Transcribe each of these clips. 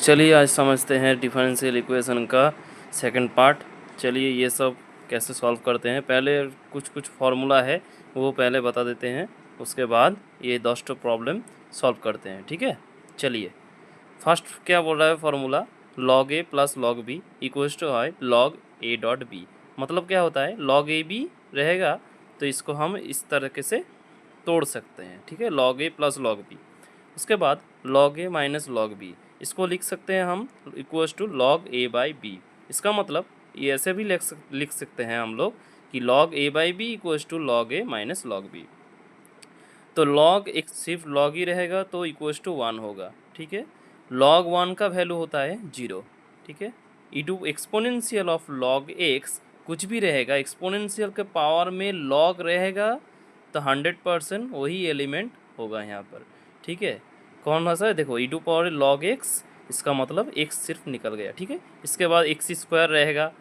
चलिए आज समझते हैं डिफरेंशियल इक्वेशन का सेकंड पार्ट। चलिए ये सब कैसे सॉल्व करते हैं। पहले कुछ फार्मूला है वो पहले बता देते हैं, उसके बाद ये 10 प्रॉब्लम सॉल्व करते हैं। ठीक है, चलिए फर्स्ट क्या बोल रहा है formula, log a plus log b equals to है log a डॉट b। मतलब क्या होता है, log a b रहेगा तो इसको हम इस तरीके से तोड़ सकते हैं। ठीक है, log a plus log b। उसके बाद log a minus log b इसको लिख सकते हैं हम equals to log a by b। इसका मतलब ये ऐसे भी लिख सकते हैं हम लोग कि log a by b equals to log a minus log b। तो log एक सिर्फ log ही रहेगा तो इक्वल्स टू 1 होगा। ठीक है, log 1 का वैल्यू होता है 0। ठीक है, into exponential of log x कुछ भी रहेगा, एक्सपोनेंशियल के पावर में log रहेगा तो 100% वही एलिमेंट होगा यहाँ पर। ठीक है, कौन सा है देखो, ई टू पावर log x, इसका मतलब x सिर्फ निकल गया। ठीक है, इसके बाद x स्क्वायर रहेगा,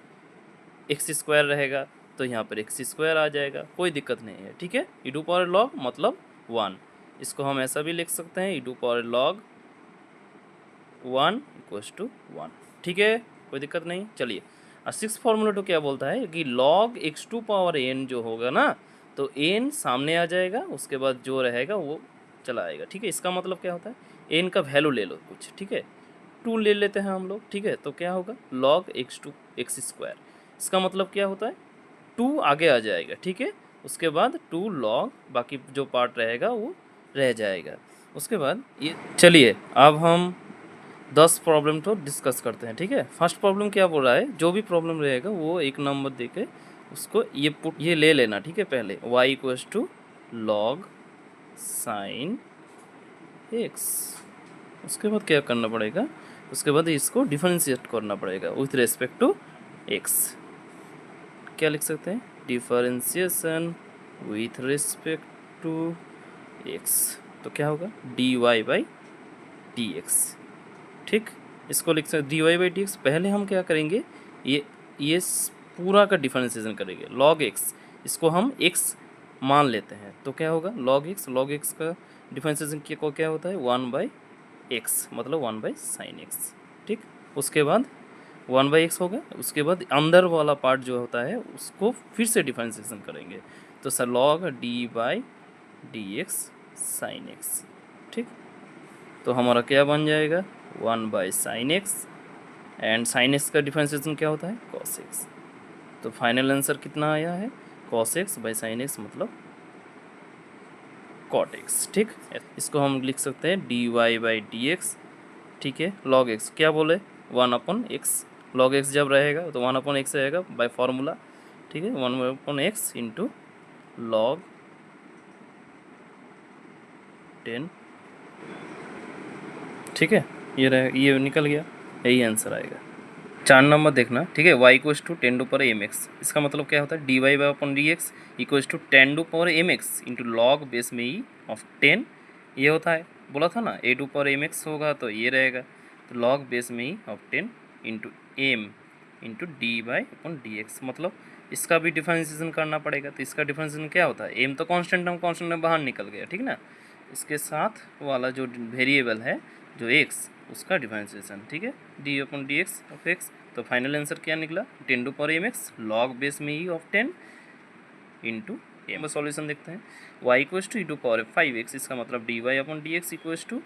x स्क्वायर रहेगा तो यहाँ पर x स्क्वायर आ जाएगा, कोई दिक्कत नहीं है। ठीक है, ई टू पावर log मतलब 1, इसको हम ऐसा भी लिख सकते हैं, E to power log 1 equals to 1। ठीक है, कोई दिक्कत नहीं। चलिए और 6 फॉर्मूला तो क्या बोलता है कि log x to power n जो होगा ना, तो n सामने आ जाएगा, उसके बाद जो रहेगा वो चला आएगा। ठीक है, इसका मतलब क्या होता है, n का वैल्यू ले लो कुछ। ठीक है, 2 ले लेते हैं हम लोग। ठीक है, तो क्या होगा log x स्क्वायर, इसका मतलब क्या होता है 2 आगे आ जाएगा। ठीक है, उसके बाद 2 log बाकी जो पार्ट रहेगा वो रह जाएगा। उसके बाद ये चलिए अब हम 10 प्रॉब्लम तो डिस्कस करते हैं। ठीक है, फर्स्ट प्रॉब्लम क्या बोल रहा है, जो भी प्रॉब्लम रहेगा वो एक नंबर दे के उसको ये ले लेना। ठीक है, पहले y equals to log sine x, उसके बाद क्या करना पड़ेगा, उसके बाद इसको डिफरेंशिएट करना पड़ेगा विथ रेस्पेक्ट टू x। क्या लिख सकते हैं, differentiation with respect to x, तो क्या होगा dy बाई dx। ठीक, इसको लिख सकते dy बाई dx। पहले हम क्या करेंगे, ये पूरा का डिफरेंशिएशन करेंगे log x, इसको हम x मान लेते हैं तो क्या होगा log x का डिफरेंशिएशन क्या होता है 1 बाई एक्स, मतलब 1 बाई साइन एक्स। ठीक, उसके बाद 1 बाई एक्स होगा, उसके बाद अंदर वाला पार्ट जो होता है उसको फिर से डिफरेंशिएशन करेंगे तो sir log d by D X sine X. ठीक, तो हमारा क्या बन जाएगा 1 by sine X, and sine X का डिफरेंशिएशन क्या होता है कॉस एक्स। तो फाइनल आंसर कितना आया है cos X by sine X मतलब कॉट एक्स। ठीक, इसको हम लिख सकते हैं D Y by D X. ठीक है, लॉग एक्स क्या बोले 1 अपन एक्स, लॉग एक्स जब रहेगा तो 1 अपन एक्स रहेगा बाय फार्मूला। ठीक है, 1 अपन एक्स इंटू लॉग 10। ठीक है, ये रहेगा, ये निकल गया, यही आंसर आएगा। 4 नंबर देखना। ठीक है, Y equals to 10 to power M X, इसका मतलब क्या होता है D Y by upon D X equals to 10 to power M X into log base में ई ऑफ 10। ये होता है, बोला था ना A to power M X होगा तो ये रहेगा, तो लॉग बेस में E of 10 into M into D by upon D X. मतलब इसका भी डिफरेंशिएशन करना पड़ेगा, तो इसका डिफरेंशिएशन क्या होता है, एम तो कॉन्स्टेंट बाहर निकल गया। ठीक ना, इसके साथ वाला जो वेरिएबल है जो एक्स, उसका डिफरेंशिएशन। ठीक है, D upon D X of X, तो फाइनल आंसर क्या निकला 10 to power M X log base में E of 10 into M. Solution देखते हैं, Y equals to E to power 5x, इसका मतलब D Y upon D X equals to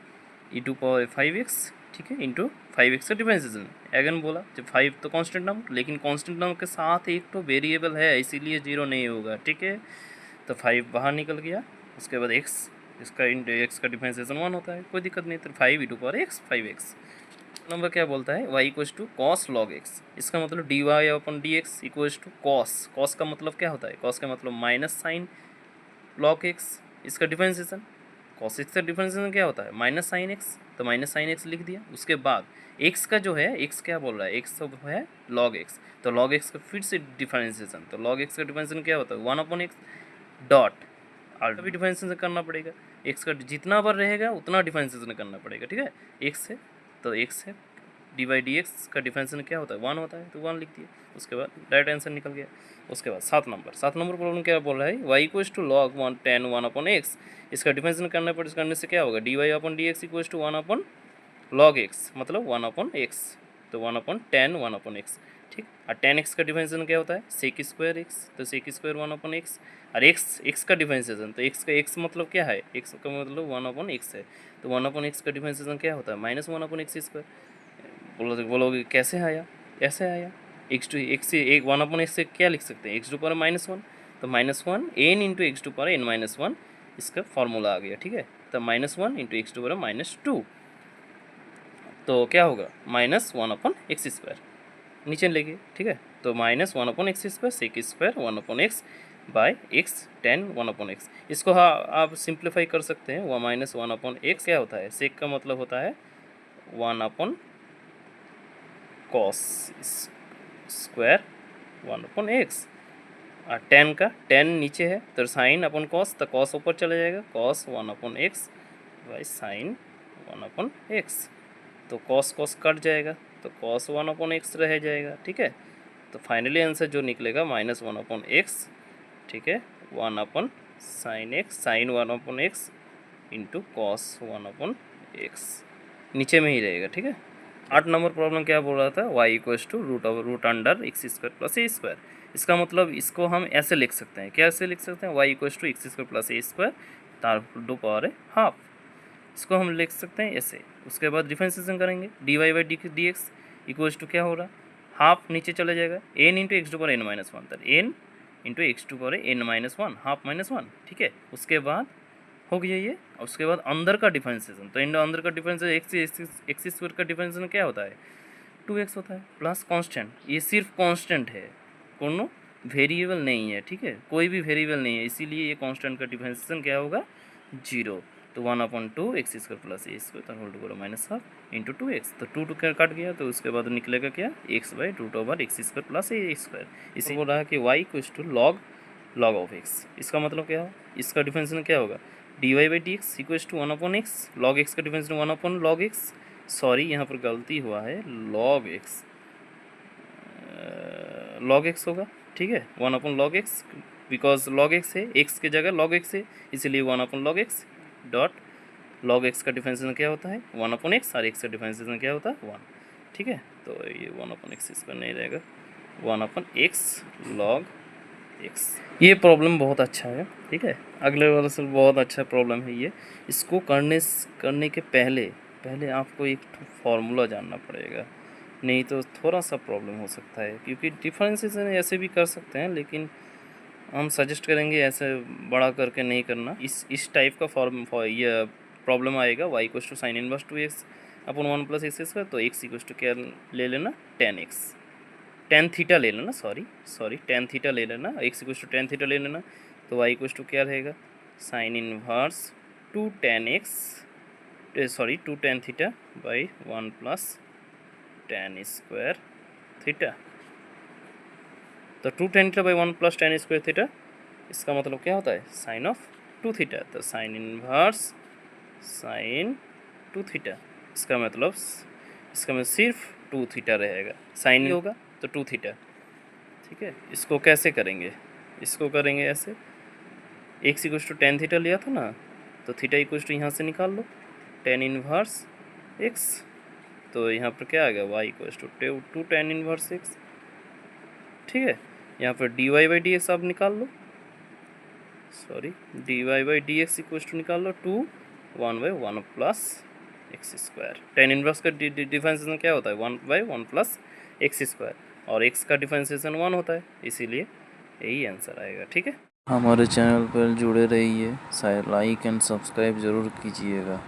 E to power 5x। ठीक है, into 5x का differentiation. Again बोला जब 5 तो कांस्टेंट नंबर, लेकिन कांस्टेंट नंबर के साथ एक तो वेरिएबल है इसीलिए 0 नहीं होगा। ठीक है, तो 5 बाहर निकल गया, उसके बाद x, इसका इंटू एक्स का डिफरेंशिएशन 1 होता है, कोई दिक्कत नहीं। तो 5 E to power X 5x। Number क्या बोलता है y equals to cos log X, इसका मतलब D Y upon D X equals to cos, cos का मतलब क्या होता है, कॉस का मतलब माइनस साइन लॉग एक्स, इसका डिफरेंशिएशन। कॉस एक्स का डिफरेंशिएशन क्या होता है माइनस साइन एक्स, तो माइनस साइन एक्स लिख दिया। उसके बाद एक्स का जो है, एक्स क्या बोल रहा है, एक्स तो है लॉग एक्स, तो लॉग एक्स का फिर से डिफरेंशिएशन, तो लॉग एक्स का डिफरेंशिएशन क्या होता है 1 अपन एक्स डॉट आल्टा भी डिफरेंशिएशन करना पड़ेगा, एक्स का जितना बार रहेगा उतना डिफरेंशिएशन करना पड़ेगा। ठीक है, एक्स है तो एक्स है, डी बाई डी एक्स का डिफरेंशिएशन क्या होता है 1 होता है, तो 1 लिख दिया। उसके बाद डायरेक्ट आंसर निकल गया। उसके बाद 7 नंबर प्रॉब्लम क्या बोल रहा है, Y equals to log 10 1 upon X, इसका डिफरेंशिएशन करने से क्या होगा D Y upon D X equals to 1 upon log X मतलब 1/x, तो 1/10 1/x, ठीक। और 10x का डिफरेंशिएशन क्या होता है, सेक स्क्वायर एक्स, तो सेक स्क्वायर 1/x। और एक्स का डिफरेंशिएशन, तो एक्स मतलब क्या है, एक्स का मतलब 1/x है, तो 1/x का डिफरेंशिएशन क्या होता है, -1/x²। बोलोगे कैसे आया, ऐसे आया, एक्स टू एक्स से एक 1/x से क्या लिख सकते हैं, एक्स टू पावर -1, तो -1 n into X to power n-1 इसका फॉर्मूला आ गया, ठीक है। तो -1 इंटू एक्स टू पावर -2, तो क्या होगा -1/x², नीचे लेंगे, ठीक है। तो -1/x², sec square 1/x bye x 10 1/x। इसको हाँ आप सिंप्लीफाई कर सकते हैं, वह -1/x क्या होता है, सेक का मतलब होता है 1/cos स्क्वायर 1/x, और 10 का 10 नीचे है तो साइन अपन कॉस, तो कॉस ऊपर चला जाएगा, cos 1/x by sine 1/x, तो कॉस कॉस कट जाएगा, तो कॉस 1/x रह जाएगा, ठीक है। तो फाइनली आंसर जो निकलेगा -1/x, ठीक है, 1/sin x sign 1/x into cos 1/x, नीचे में ही रहेगा, ठीक है। 8 नंबर प्रॉब्लम क्या बोल रहा था, y equals to root under x² plus a²। इसका मतलब इसको हम ऐसे लिख सकते हैं, कैसे लिख सकते हैं, y equals to x² plus a² तार टू पावर है हाफ, इसको हम लिख सकते हैं ऐसे। उसके बाद डिफरेंशिएशन करेंगे, dy/dx इक्वल्स टू क्या हो रहा, हाफ नीचे चला जाएगा, n into X to power n-1, तो n into X to power n-1 half -1, ठीक है। उसके बाद हो गया ये, उसके बाद अंदर का डिफरेंशिएशन, तो अंदर का डिफरेंशिएशन एक्स स्क्वायर का डिफरेंशिएशन क्या होता है, 2x होता है प्लस कांस्टेंट, ये सिर्फ कांस्टेंट है, कोनो वेरिएबल नहीं है, ठीक है, कोई भी वेरिएबल नहीं है, इसीलिए ये कांस्टेंट का डिफरेंशिएशन क्या होगा 0, तो 1/2 x² प्लस a² तो whole to -half into 2x, तो 2 कट गया, तो उसके बाद निकलेगा क्या x/√x² प्लस a²। इसी बोल रहा है कि y equals to log of x, इसका मतलब क्या हो, इसका डिफरेंशिएशन क्या होगा, dy/dx equals to 1/x, log x का डिफरेंशिएशन 1/log x, सॉरी यहाँ पर गलती हुआ है, log x होगा, ठीक है, 1/log x, because log x है, x की जगह log x है, इसलिए 1/log x dot log x का डिफरेंशिएशन क्या होता है 1/x, और x का डिफरेंशिएशन क्या होता है 1, ठीक है। तो ये 1/x इसका नहीं रहेगा, 1/x log x। ये प्रॉब्लम बहुत अच्छा है, ठीक है, अगले वाले से बहुत अच्छा प्रॉब्लम है ये। इसको करने के पहले आपको एक फार्मूला जानना पड़ेगा, नहीं तो थोड़ा सा प्रॉब्लम हो सकता है, क्योंकि डिफरेंशिएशन ऐसे भी कर सकते हैं, लेकिन हम सजेस्ट करेंगे ऐसे बड़ा करके नहीं करना। इस टाइप का ये प्रॉब्लम आएगा, y equals to sine inverse 2x upon 1 plus x², तो x इक्वल्स टू क्या ले लेना, tan थीटा ले लेना, सॉरी tan थीटा ले लेना, x equals to tan theta ले लेना, तो y इक्वल्स टू क्या रहेगा, sine inverse 2 tan theta by 1 plus tan square theta, तो 2 tan theta by 1 plus tan square theta, इसका मतलब क्या होता है साइन ऑफ 2 थीटा, तो साइन इनवर्स साइन 2 थीटा, इसका मतलब सिर्फ 2 थीटा रहेगा, साइन होगा तो 2 थीटा, ठीक है। इसको कैसे करेंगे, इसको करेंगे ऐसे, x equals to tan theta लिया था ना, तो थीटा इक्वल्स टू यहाँ से निकाल लो tan इनवर्स x, तो यहाँ पर क्या आ गया y equals to 2 tan inverse x, ठीक है। यहाँ पर dy/dx आप निकाल लो, dy/dx इक्वल्स टू निकाल लो 2 1/1 प्लस x², tan इनवर्स का डिफरेंशिएशन क्या होता है 1/1 प्लस x², और x का डिफरेंशिएशन 1 होता है, इसीलिए यही आंसर आएगा, ठीक है। हमारे चैनल पर जुड़े रहिए, लाइक एंड सब्सक्राइब ज़रूर कीजिएगा।